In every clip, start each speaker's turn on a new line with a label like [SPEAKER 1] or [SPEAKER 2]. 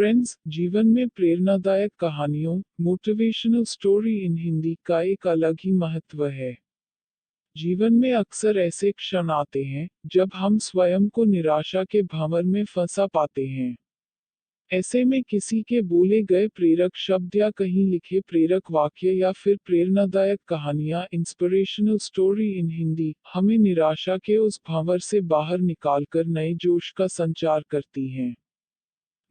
[SPEAKER 1] Friends, जीवन में प्रेरणादायक कहानियों मोटिवेशनल स्टोरी इन हिंदी का एक अलग ही महत्व है। जीवन में अक्सर ऐसे क्षण आते हैं जब हम स्वयं को निराशा के भंवर में फंसा पाते हैं। ऐसे में किसी के बोले गए प्रेरक शब्द या कहीं लिखे प्रेरक वाक्य या फिर प्रेरणादायक कहानियां इंस्पिरेशनल स्टोरी इन हिंदी हमें निराशा के उस भंवर से बाहर निकालकर नए जोश का संचार करती हैं।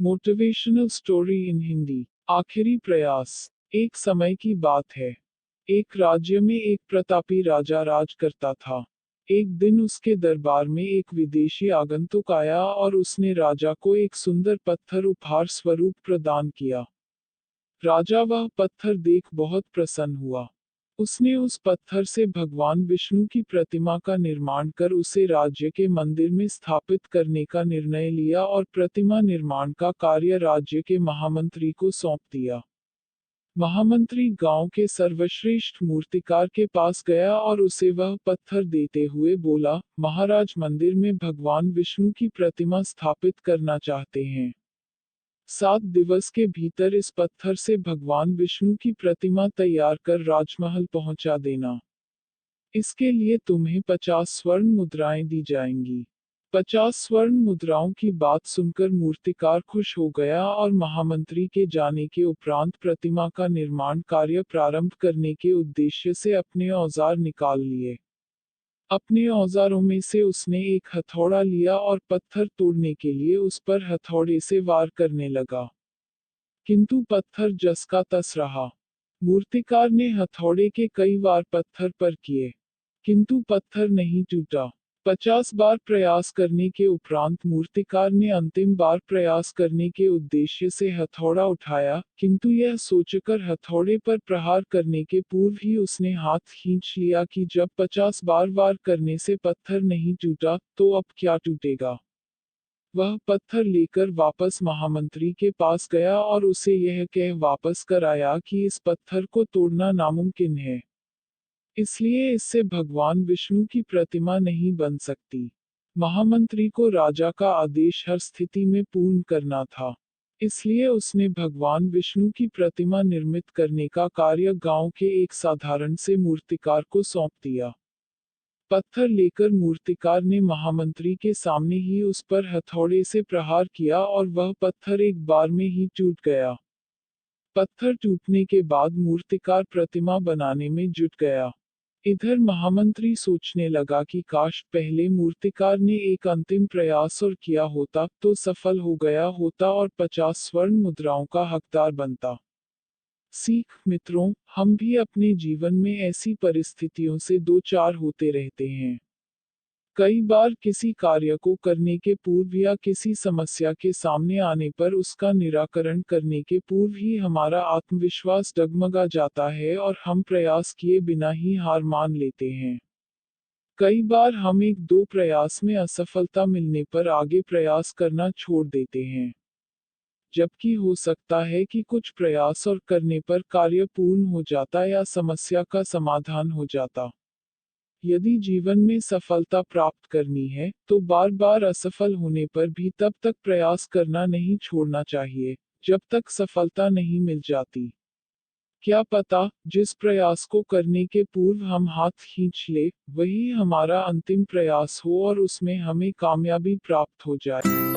[SPEAKER 1] Motivational story in Hindi. आखिरी प्रयास। एक समय की बात है। एक राज्य में एक प्रतापी राजा राज करता था। एक दिन उसके दरबार में एक विदेशी आगंतुक आया और उसने राजा को एक सुंदर पत्थर उपहार स्वरूप प्रदान किया। राजा वह पत्थर देख बहुत प्रसन्न हुआ। उसने उस पत्थर से भगवान विष्णु की प्रतिमा का निर्माण कर उसे राज्य के मंदिर में स्थापित करने का निर्णय लिया और प्रतिमा निर्माण का कार्य राज्य के महामंत्री को सौंप दिया। महामंत्री गांव के सर्वश्रेष्ठ मूर्तिकार के पास गया और उसे वह पत्थर देते हुए बोला, महाराज मंदिर में भगवान विष्णु की प्रतिमा स्थापित करना चाहते हैं। 7 दिवस के भीतर इस पत्थर से भगवान विष्णु की प्रतिमा तैयार कर राजमहल पहुंचा देना। इसके लिए तुम्हें 50 स्वर्ण मुद्राएं दी जाएंगी। 50 स्वर्ण मुद्राओं की बात सुनकर मूर्तिकार खुश हो गया और महामंत्री के जाने के उपरांत प्रतिमा का निर्माण कार्य प्रारंभ करने के उद्देश्य से अपने औजार निकाल लिए। अपने औजारों में से उसने एक हथौड़ा लिया और पत्थर तोड़ने के लिए उस पर हथौड़े से वार करने लगा। किंतु पत्थर जस का तस रहा। मूर्तिकार ने हथौड़े के कई वार पत्थर पर किए, किंतु पत्थर नहीं टूटा। 50 बार प्रयास करने के उपरांत मूर्तिकार ने अंतिम बार प्रयास करने के उद्देश्य से हथौड़ा उठाया, किंतु यह सोचकर हथौड़े पर प्रहार करने के पूर्व ही उसने हाथ खींच लिया कि जब 50 बार वार करने से पत्थर नहीं टूटा, तो अब क्या टूटेगा। वह पत्थर लेकर वापस महामंत्री के पास गया और उसे यह कह वापस कर आया कि इस पत्थर को तोड़ना नामुमकिन है। इसलिए इससे भगवान विष्णु की प्रतिमा नहीं बन सकती। महामंत्री को राजा का आदेश हर स्थिति में पूर्ण करना था। इसलिए उसने भगवान विष्णु की प्रतिमा निर्मित करने का कार्य गांव के एक साधारण से मूर्तिकार को सौंप दिया। पत्थर लेकर मूर्तिकार ने महामंत्री के सामने ही उस पर हथौड़े से प्रहार किया और वह पत्थर एक बार में ही टूट गया। पत्थर टूटने के बाद मूर्तिकार प्रतिमा बनाने में जुट गया। इधर महामंत्री सोचने लगा कि काश पहले मूर्तिकार ने एक अंतिम प्रयास और किया होता तो सफल हो गया होता और 50 स्वर्ण मुद्राओं का हकदार बनता। सीख मित्रों, हम भी अपने जीवन में ऐसी परिस्थितियों से दो चार होते रहते हैं। कई बार किसी कार्य को करने के पूर्व या किसी समस्या के सामने आने पर उसका निराकरण करने के पूर्व ही हमारा आत्मविश्वास डगमगा जाता है और हम प्रयास किए बिना ही हार मान लेते हैं। कई बार हम एक दो प्रयास में असफलता मिलने पर आगे प्रयास करना छोड़ देते हैं। जबकि हो सकता है कि कुछ प्रयास और करने पर कार्य पूर्ण हो जाता या समस्या का समाधान हो जाता। यदि जीवन में सफलता प्राप्त करनी है, तो बार बार असफल होने पर भी तब तक प्रयास करना नहीं छोड़ना चाहिए, जब तक सफलता नहीं मिल जाती। क्या पता, जिस प्रयास को करने के पूर्व हम हाथ खींच ले, वही हमारा अंतिम प्रयास हो और उसमें हमें कामयाबी प्राप्त हो जाए।